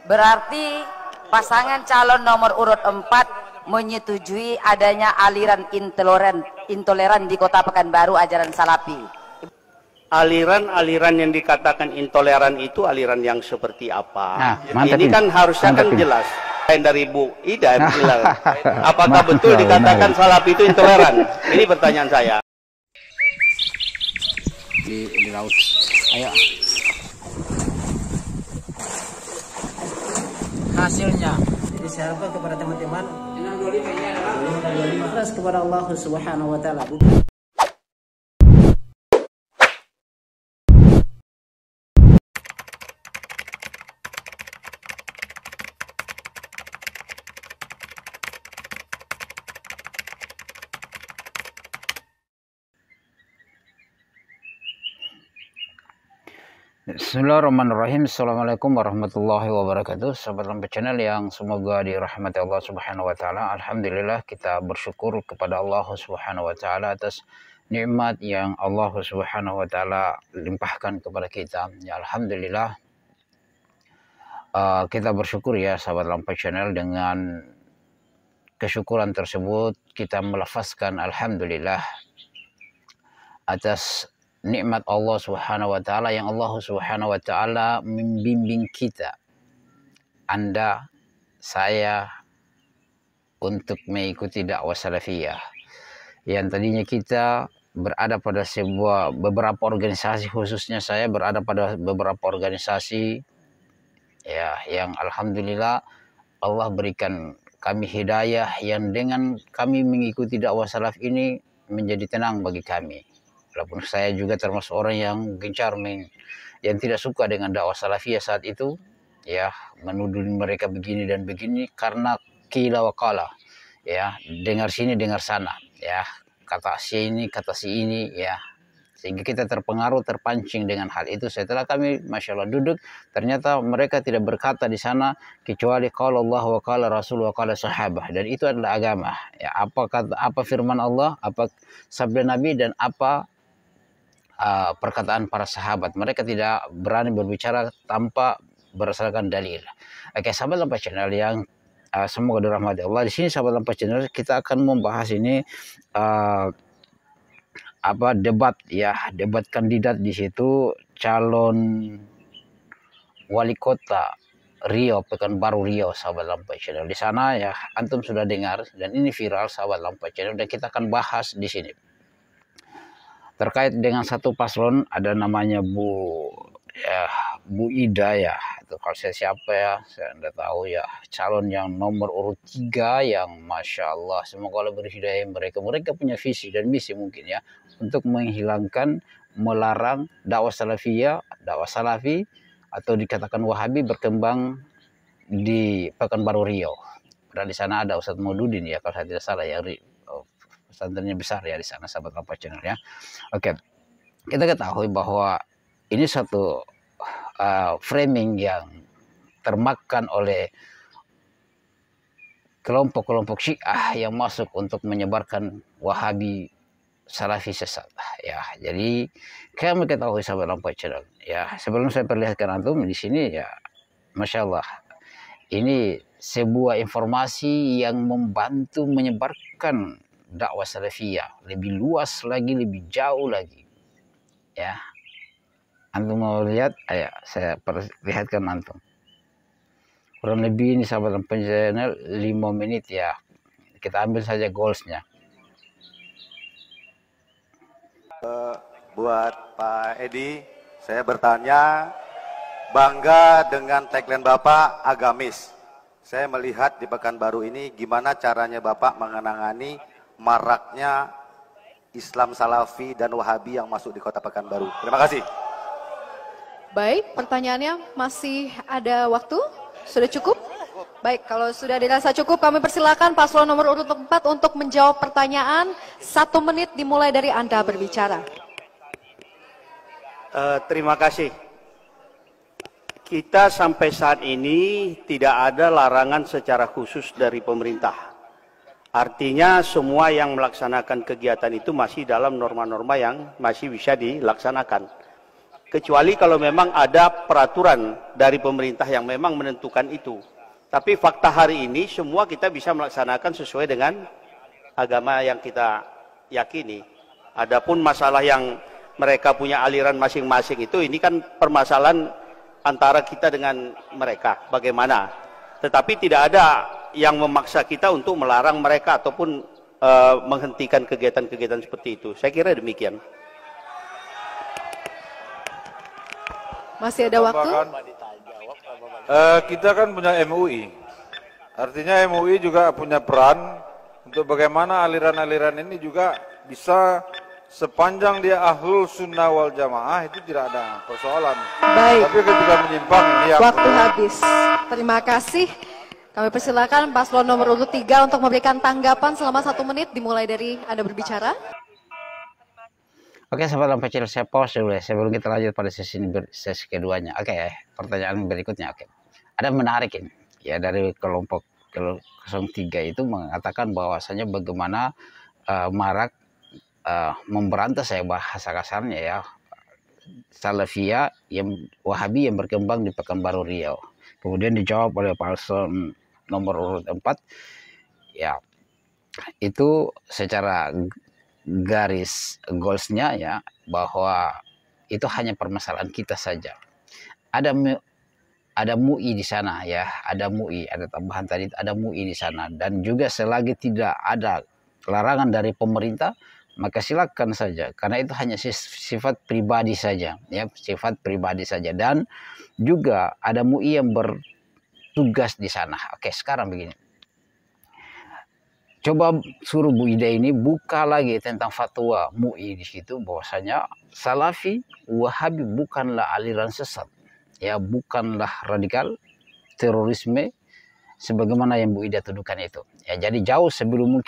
Berarti pasangan calon nomor urut 4 menyetujui adanya aliran intoleran di Kota Pekanbaru ajaran Salafi. Aliran-aliran yang dikatakan intoleran itu aliran yang seperti apa? Nah, ini kan harusnya kan jelas. Dari Bu Ida bilang, apakah betul dikatakan Salafi itu intoleran? Ini pertanyaan saya. Di laut. Ayo. Hasilnya jadi saya harapkan kepada teman-teman ikhlas kepada Allah Subhanahu wa taala. Bismillahirrahmanirrahim. Assalamualaikum warahmatullahi wabarakatuh. Sahabat Lampai Channel yang semoga dirahmati Allah Subhanahu wa taala. Alhamdulillah, kita bersyukur kepada Allah Subhanahu wa taala atas nikmat yang Allah Subhanahu wa taala limpahkan kepada kita. Ya, alhamdulillah. Kita bersyukur ya sahabat Lampai Channel, dengan kesyukuran tersebut kita melafazkan alhamdulillah atas nikmat Allah Subhanahu wa taala yang Allah Subhanahu wa taala membimbing kita, Anda, saya, untuk mengikuti dakwah salafiyah. Yang tadinya kita berada pada beberapa organisasi, khususnya saya berada pada beberapa organisasi ya, yang alhamdulillah Allah berikan kami hidayah yang dengan kami mengikuti dakwah salaf ini menjadi tenang bagi kami. Walaupun saya juga termasuk orang yang gencar yang tidak suka dengan dakwah salafiyah saat itu, ya, menuduh mereka begini dan begini karena qila wa qala, ya, dengar sini dengar sana, ya, kata si ini kata si ini, ya, sehingga kita terpengaruh, terpancing dengan hal itu. Setelah kami masya Allah duduk, ternyata mereka tidak berkata di sana kecuali qala Allah wa qala Rasul wa qala sahabah, dan itu adalah agama, ya, apa firman Allah, apa sabda Nabi, dan apa perkataan para sahabat. Mereka tidak berani berbicara tanpa berdasarkan dalil. Oke, sahabat Lampai Channel yang semoga dirahmati Allah. Di sini sahabat Lampai Channel kita akan membahas ini debat, ya, debat kandidat di situ calon wali kota Riau, Pekanbaru Riau, sahabat Lampai Channel. Di sana ya antum sudah dengar dan ini viral sahabat Lampai Channel, dan kita akan bahas di sini. Terkait dengan satu paslon, ada namanya Bu Ida, ya, itu kalau saya siapa ya, saya tidak tahu ya, calon yang nomor urut 3 yang masya Allah semoga Allah beri hidayah mereka punya visi dan misi mungkin ya, untuk menghilangkan, melarang dakwah salafiyah, dakwah salafi atau dikatakan wahabi berkembang di Pekanbaru Riau. Padahal di sana ada Ustadz Maududin ya, kalau saya tidak salah ya, pesantrennya besar ya di sana sahabat Lampai Channel ya. Oke, kita ketahui bahwa ini satu framing yang termakan oleh kelompok-kelompok Syiah yang masuk untuk menyebarkan Wahabi Salafi sesat ya. Jadi kami ketahui sahabat Lampai Channel ya, sebelum saya perlihatkan antum di sini ya, masya Allah, ini sebuah informasi yang membantu menyebarkan dakwah salafiyah lebih luas lagi, lebih jauh lagi ya. Antum mau lihat? Ayo saya perlihatkan antum. Kurang lebih ini sahabat Lampai Channel 5 menit ya, kita ambil saja goalsnya. Buat Pak Edi, saya bertanya, bangga dengan tagline Bapak agamis. Saya melihat di Pekanbaru ini gimana caranya Bapak mengenangani maraknya Islam Salafi dan Wahabi yang masuk di Kota Pekanbaru. Terima kasih. Baik, pertanyaannya masih ada waktu? Sudah cukup? Baik, kalau sudah dirasa cukup, kami persilakan paslon nomor urut 4 untuk menjawab pertanyaan. 1 menit dimulai dari Anda berbicara. Terima kasih. Kita sampai saat ini tidak ada larangan secara khusus dari pemerintah. Artinya semua yang melaksanakan kegiatan itu masih dalam norma-norma yang masih bisa dilaksanakan. kecuali kalau memang ada peraturan dari pemerintah yang memang menentukan itu. Tapi fakta hari ini semua kita bisa melaksanakan sesuai dengan agama yang kita yakini. Adapun masalah yang mereka punya aliran masing-masing itu, ini kan permasalahan antara kita dengan mereka, bagaimana. Tetapi tidak ada yang memaksa kita untuk melarang mereka ataupun menghentikan kegiatan-kegiatan seperti itu. Saya kira demikian. Masih ada waktu? Kita kan punya MUI, artinya MUI juga punya peran untuk bagaimana aliran-aliran ini juga bisa, sepanjang dia ahlul sunnah wal jamaah, itu tidak ada persoalan. Baik. Tapi ketika menyimpang ini yang Waktu habis. Terima kasih. Kami persilakan paslon nomor urut 3 untuk memberikan tanggapan selama 1 menit, dimulai dari Anda berbicara. Oke, sahabat lampu kecil, saya pause dulu ya sebelum kita lanjut pada sesi keduanya. Oke, pertanyaan berikutnya. Oke, ada menarik ini ya dari kelompok 03 itu mengatakan bahwasanya bagaimana marak memberantas, saya bahasa kasarnya ya, Salafiyah yang Wahabi yang berkembang di Pekanbaru Riau. Kemudian dijawab oleh paslon nomor urut 4 ya, itu secara garis goalsnya ya, bahwa itu hanya permasalahan kita saja. Ada MUI di sana ya, ada MUI, ada tambahan tadi, ada MUI di sana, dan juga selagi tidak ada larangan dari pemerintah, maka silakan saja, karena itu hanya sifat pribadi saja ya, sifat pribadi saja. Dan juga ada MUI yang bertugas di sana. Oke, sekarang begini, coba suruh Bu Ida ini buka lagi tentang fatwa MUI di situ, bahwasanya Salafi Wahabi bukanlah aliran sesat ya, bukanlah radikal terorisme sebagaimana yang Bu Ida tuduhkan itu ya. Jadi jauh sebelum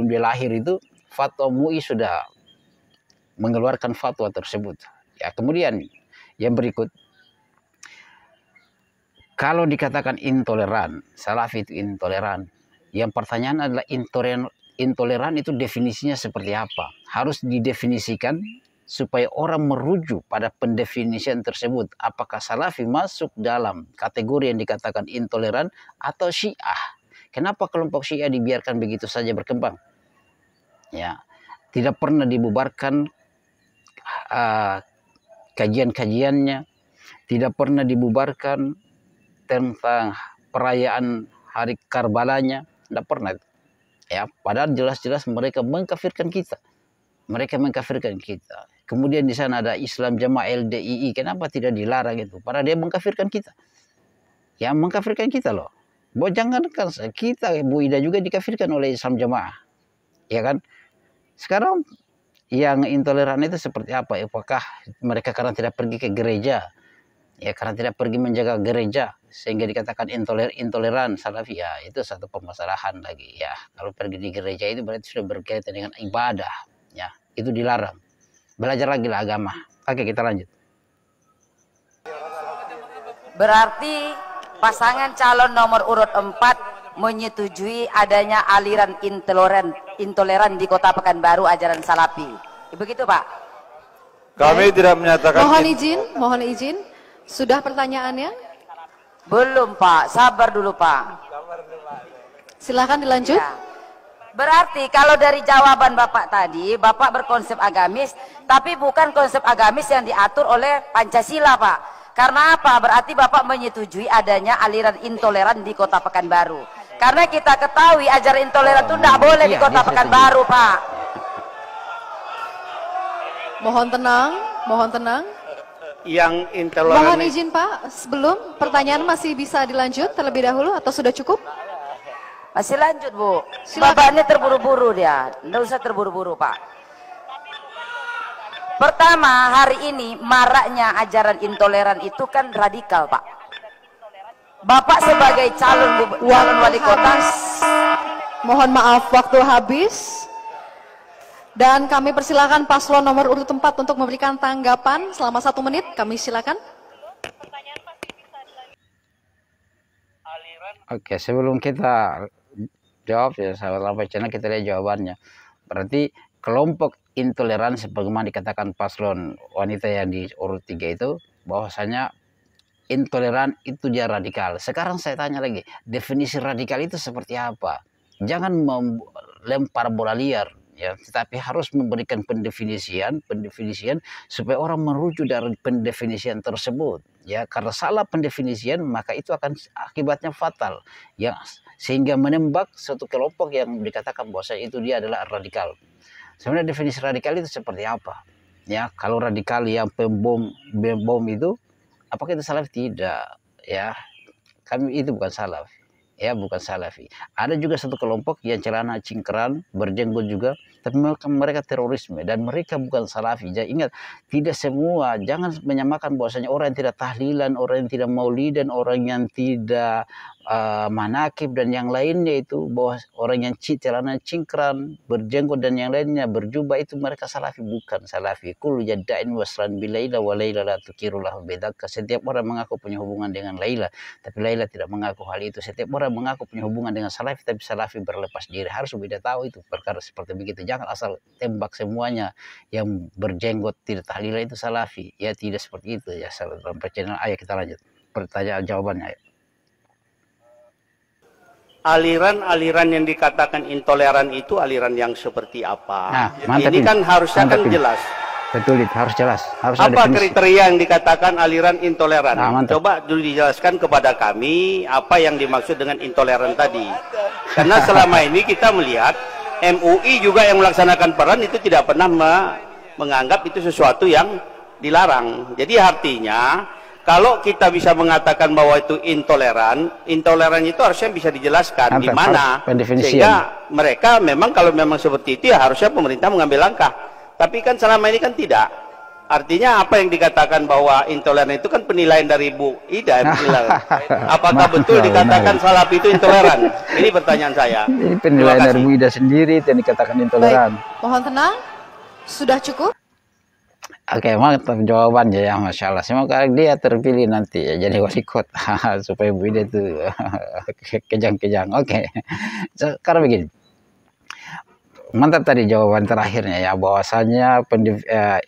dia lahir itu fatwa MUI sudah mengeluarkan fatwa tersebut ya. Kemudian yang berikut, kalau dikatakan intoleran, Salafi itu intoleran, yang pertanyaan adalah intoleran itu definisinya seperti apa? Harus didefinisikan supaya orang merujuk pada pendefinisian tersebut. Apakah Salafi masuk dalam kategori yang dikatakan intoleran atau Syiah? Kenapa kelompok Syiah dibiarkan begitu saja berkembang? Ya, tidak pernah dibubarkan kajian-kajiannya, tidak pernah dibubarkan tentang perayaan hari Karbalanya, tidak pernah ya. Padahal jelas-jelas mereka mengkafirkan kita, Kemudian di sana ada Islam Jamaah LDII, kenapa tidak dilarang itu? Padahal dia mengkafirkan kita ya, mengkafirkan kita loh. Jangankan kita, Bu Ida juga dikafirkan oleh Islam Jamaah ya kan. Sekarang yang intoleran itu seperti apa? Apakah mereka karena tidak pergi ke gereja ya, karena tidak pergi menjaga gereja sehingga dikatakan intoleran Salafi? Ya, itu satu permasalahan lagi ya. Kalau pergi di gereja itu berarti sudah berkaitan dengan ibadah ya, itu dilarang. Belajar lagi lah agama. Oke, kita lanjut. Berarti pasangan calon nomor urut 4 menyetujui adanya aliran intoleran di Kota Pekanbaru ajaran Salafi. Begitu, Pak? kami tidak menyatakan. Mohon izin. Sudah pertanyaannya? Belum, Pak. Sabar dulu, Pak. Silakan dilanjut. Ya. Berarti kalau dari jawaban Bapak tadi, Bapak berkonsep agamis, tapi bukan konsep agamis yang diatur oleh Pancasila, Pak. Karena apa? Berarti Bapak menyetujui adanya aliran intoleran di Kota Pekanbaru. Karena kita ketahui ajaran intoleran itu tidak boleh di Kota Pekanbaru, Pak. Mohon tenang. Yang intoleran. Mohon izin, Pak, sebelum pertanyaan masih bisa dilanjut terlebih dahulu atau sudah cukup? Masih lanjut, Bu. Silakan. Bapak ini terburu-buru dia. Tidak usah terburu-buru, Pak. Pertama, hari ini maraknya ajaran intoleran itu kan radikal, Pak. Bapak sebagai calon wali kota. Mohon maaf, waktu habis. Dan kami persilakan paslon nomor urut 4 untuk memberikan tanggapan selama 1 menit. Kami silakan. Oke, sebelum kita jawab ya sahabat lampu channel, kita lihat jawabannya. Berarti kelompok intoleransi sebagaimana dikatakan paslon wanita yang di urut 3 itu, bahwasanya intoleran itu dia radikal. Sekarang saya tanya lagi, definisi radikal itu seperti apa? Jangan lempar bola liar, ya, tetapi harus memberikan pendefinisian supaya orang merujuk dari pendefinisian tersebut, ya. Karena salah pendefinisian maka itu akan akibatnya fatal, ya, sehingga menembak suatu kelompok yang dikatakan bahwa itu dia adalah radikal. Sebenarnya definisi radikal itu seperti apa? Ya, kalau radikal yang bom itu, apakah itu salafi? Tidak, ya. Kami itu bukan salafi, ya, bukan salafi. Ada juga satu kelompok yang celana cingkrang, berjenggot juga, tapi mereka terorisme dan mereka bukan salafi. Jadi ingat, tidak semua, jangan menyamakan bahwasanya orang yang tidak tahlilan, orang yang tidak maulidan, orang yang tidak manakib dan yang lainnya itu, bahwa orang yang celana cingkrang, berjenggot dan yang lainnya berjubah itu mereka salafi. Bukan salafi. Kullu yadda'in wasran bilaila wa laila la tukirulah bedaka. Setiap orang mengaku punya hubungan dengan Laila, tapi Laila tidak mengaku hal itu. Setiap orang mengaku punya hubungan dengan salafi, tapi salafi berlepas diri. Harus beda tahu itu perkara seperti begitu. Jangan asal tembak semuanya yang berjenggot tidak tahlilan itu salafi. Ya, tidak seperti itu, ya. Dalam channel. Ayo kita lanjut pertanyaan jawabannya. Ayo. Aliran-aliran yang dikatakan intoleran itu aliran yang seperti apa? Nah, mantap ini kan harusnya kan jelas. Betul, itu harus jelas. Harus apa ada kriteria yang dikatakan aliran intoleran? Nah, coba dulu dijelaskan kepada kami apa yang dimaksud dengan intoleran tadi. Karena selama ini kita melihat MUI juga yang melaksanakan peran itu tidak pernah menganggap itu sesuatu yang dilarang. Jadi artinya kalau kita bisa mengatakan bahwa itu intoleran itu harusnya bisa dijelaskan di mana, sehingga mereka memang kalau memang seperti itu ya harusnya pemerintah mengambil langkah. Tapi kan selama ini kan tidak. Artinya apa yang dikatakan bahwa intoleran itu kan penilaian dari Bu Ida. Apakah betul dikatakan salafi itu intoleran? Ini pertanyaan saya. Ini penilaian dari Bu Ida sendiri yang dikatakan intoleran. Baik, mohon tenang. Sudah cukup? Oke, mantap jawabannya, ya, Masya Allah. Semoga dia terpilih nanti ya jadi wali kota supaya Bu Ida itu kejang-kejang. Oke, sekarang begini. Mantap tadi jawaban terakhirnya, ya, bahwasanya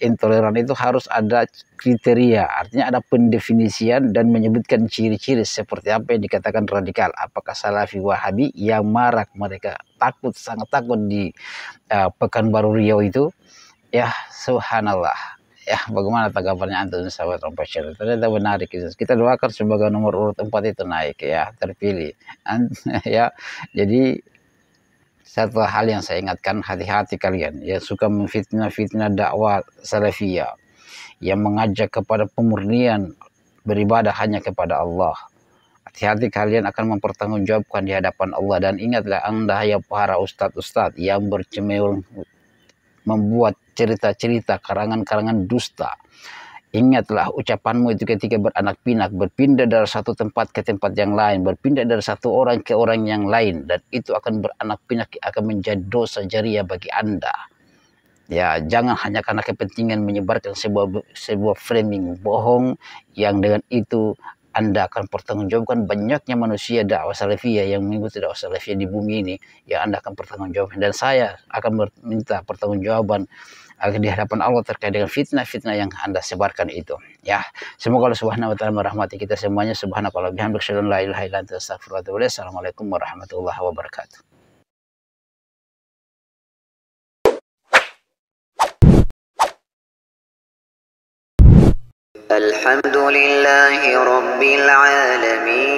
intoleran itu harus ada kriteria, artinya ada pendefinisian dan menyebutkan ciri-ciri seperti apa yang dikatakan radikal. Apakah salafi wahabi yang marak mereka takut, sangat takut di Pekanbaru Riau itu, ya, subhanallah. Ya, bagaimana tanggapannya antum sahabat Rompesel? Ternyata menarik. Kita doakan sebagai nomor urut 4 itu naik, ya, terpilih. Ya, jadi satu hal yang saya ingatkan, hati-hati kalian yang suka memfitnah-fitnah dakwah salafiyah, yang mengajak kepada pemurnian beribadah hanya kepada Allah. Hati-hati, kalian akan mempertanggungjawabkan di hadapan Allah. Dan ingatlah Anda ya para ustadz-ustadz yang bercemewel membuat cerita-cerita karangan-karangan dusta. Ingatlah ucapanmu itu ketika beranak pinak, berpindah dari satu tempat ke tempat yang lain, berpindah dari satu orang ke orang yang lain, dan itu akan beranak pinak, akan menjadi dosa jariah bagi Anda. Ya, jangan hanya karena kepentingan menyebarkan sebuah framing bohong yang dengan itu Anda akan pertanggungjawabkan banyaknya manusia dakwah salafiyah yang mengikuti dakwah salafiyah di bumi ini, ya, Anda akan pertanggungjawabkan. Dan saya akan meminta pertanggungjawaban di hadapan Allah terkait dengan fitnah-fitnah yang Anda sebarkan itu. Ya, semoga Allah Subhanahu wa taala merahmati kita semuanya. Subhanakallah bihamdika, la ilaha illa anta, astaghfiruka wa atubu ilaik. Assalamualaikum warahmatullahi wabarakatuh. الحمد لله رب العالمين